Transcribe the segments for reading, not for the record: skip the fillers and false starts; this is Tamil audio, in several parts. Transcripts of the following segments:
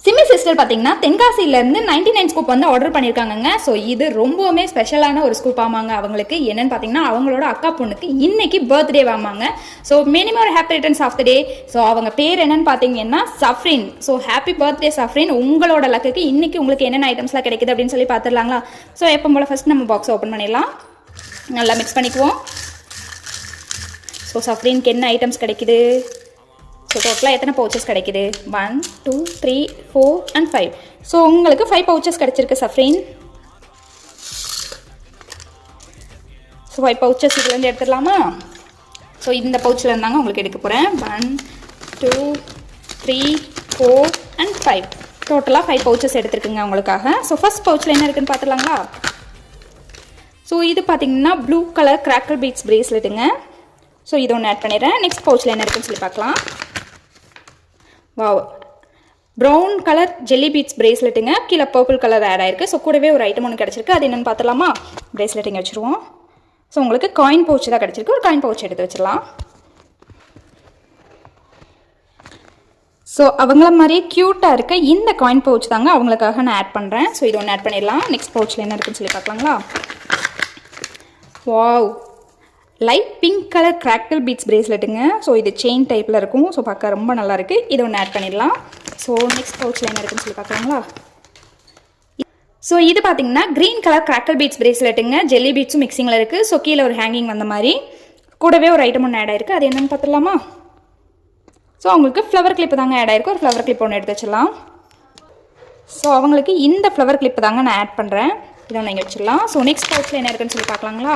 சிம்மி சிஸ்டர் பார்த்தீங்கன்னா தென்காசியிலேருந்து 99 ஸ்கூப் வந்து ஆர்டர் பண்ணியிருக்காங்கங்க. ஸோ இது ரொம்பவுமே ஸ்பெஷலான ஒரு ஸ்கூப் ஆமாங்க. அவங்களுக்கு என்னன்னு பார்த்தீங்கன்னா அவங்களோட அக்கா பொண்ணுக்கு இன்னைக்கு பர்த்டே ஆமாங்க. ஸோ மினிமம் ஒரு happy returns of the day. So அவங்க பேர் என்னன்னு பார்த்தீங்கன்னா Safrin. So happy birthday Safrin. உங்களோட லக்குக்கு இன்னைக்கு உங்களுக்கு என்னென்ன ஐட்டம்ஸ்லாம் கிடைக்குது அப்படின்னு சொல்லி பார்த்துடலாங்களா? ஸோ எப்போ போல ஃபர்ஸ்ட் நம்ம பாக்ஸ் ஓப்பன் பண்ணிடலாம். நல்லா மிக்ஸ் பண்ணிக்குவோம். ஸோ சஃப்ரின்க்கு என்ன ஐட்டம்ஸ் கிடைக்குது? ஸோ டோட்டலாக எத்தனை பவுச்சஸ் கிடைக்குது? 1 2 3 4 and 5. ஸோ உங்களுக்கு 5 பவுச்சஸ் கிடைச்சிருக்கு சஃப்ரின். ஸோ 5 பவுச்சஸ் இதுலேருந்து எடுத்துடலாமா? ஸோ இந்த பவுச்சில் இருந்தாங்க உங்களுக்கு எடுக்க போகிறேன். 1 2 3 4 and 5. டோட்டலாக 5 பவுச்சஸ் எடுத்துருக்குங்க உங்களுக்காக. ஸோ ஃபர்ஸ்ட் பவுச்சில் என்ன இருக்குன்னு பார்த்துடலாங்களா? ஸோ இது பார்த்தீங்கன்னா ப்ளூ கலர் கிராக்கர் பீட்ஸ் பிரேஸ்லெட்டுங்க. ஸோ இதை ஒன்று ஆட் பண்ணிடுறேன். நெக்ஸ்ட் பவுச்சில் என்ன இருக்குன்னு சொல்லி பார்க்கலாம். Wow, brown colour jelly beads பிரேஸ்லெட்டுங்க. கீழே பர்பிள் கலர் ஆட் ஆயிருக்கு. ஸோ கூடவே ஒரு ஐட்டம் ஒன்று கிடச்சிருக்கு. அது என்னென்னு பார்த்துலாமா? பிரேஸ்லெட்டிங் வச்சுருவோம். ஸோ உங்களுக்கு காயின் பவுச் தான் கிடச்சிருக்கு. ஒரு காயின் பவுச் எடுத்து வச்சிடலாம். ஸோ அவங்கள மாதிரியே க்யூட்டாக இருக்க இந்த காயின் பவுச் தாங்க அவங்களுக்காக நான் ஆட் பண்ணுறேன். ஸோ இது ஒன்று ஆட் பண்ணிடலாம். நெக்ஸ்ட் பவுச்சில் என்ன இருக்குன்னு சொல்லி பார்க்கலாங்களா? Wow, light pink colour crackle beads பிரேஸ்லெட்டுங்க. ஸோ இது செயின் டைப்பில் இருக்கும். ஸோ பார்க்க ரொம்ப நல்லாயிருக்கு. இதை ஒன்று ஆட் பண்ணிடலாம். ஸோ நெக்ஸ்ட் பவுச்சில் என்ன இருக்குன்னு சொல்லி பார்க்கலாங்களா? ஸோ இது பார்த்தீங்கன்னா க்ரீன் கலர் கிராக்கிள் பீட்ஸ் பிரேஸ்லெட்டுங்க. ஜெல்லி பீட்ஸும் மிக்சிங்கில் இருக்குது. ஸோ கீழே ஒரு ஹேங்கிங் வந்த மாதிரி கூடவே ஒரு ஐட்டம் ஒன்று ஆட் ஆயிருக்கு. அது என்னென்னு பார்த்துடலாமா? ஸோ அவங்களுக்கு ஃப்ளவர் கிளிப்பு தாங்க ஆட் ஆயிருக்கு. ஒரு ஃப்ளவர் கிளிப் ஒன்று எடுத்து வச்சிடலாம். ஸோ அவங்களுக்கு இந்த ஃப்ளவர் கிளிப்பு தாங்க நான் ஆட் பண்ணுறேன். இதை ஒன்று இங்கே வச்சிடலாம். ஸோ நெக்ஸ்ட் பவுச்சில் என்ன இருக்குன்னு சொல்லி பார்க்கலாங்களா?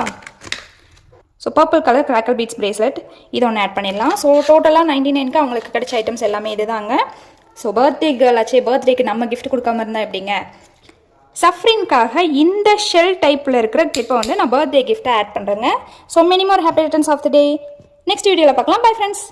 So purple colour cracker beads bracelet இதை ஒன்று ஆட் பண்ணிடலாம். ஸோ டோட்டலாக 99க்கு அவங்களுக்கு கிடைச்ச ஐட்டம்ஸ் எல்லாமே இது தாங்க. ஸோ பர்த்டே கேர்ள் ஆச்சு, பர்த்டேக்கு நம்ம கிஃப்ட் கொடுக்காம இருந்தால் எப்படிங்க? சஃப்ரின்காக இந்த ஷெல் டைப்பில் இருக்கிற கிளிப்பை வந்து நான் பர்த்டே கிஃப்ட்டை ஆட் பண்ணுறேங்க. ஸோ மினிமம் ஒரு happy returns of the day. Next வீடியோவில் பார்க்கலாம். Bye friends.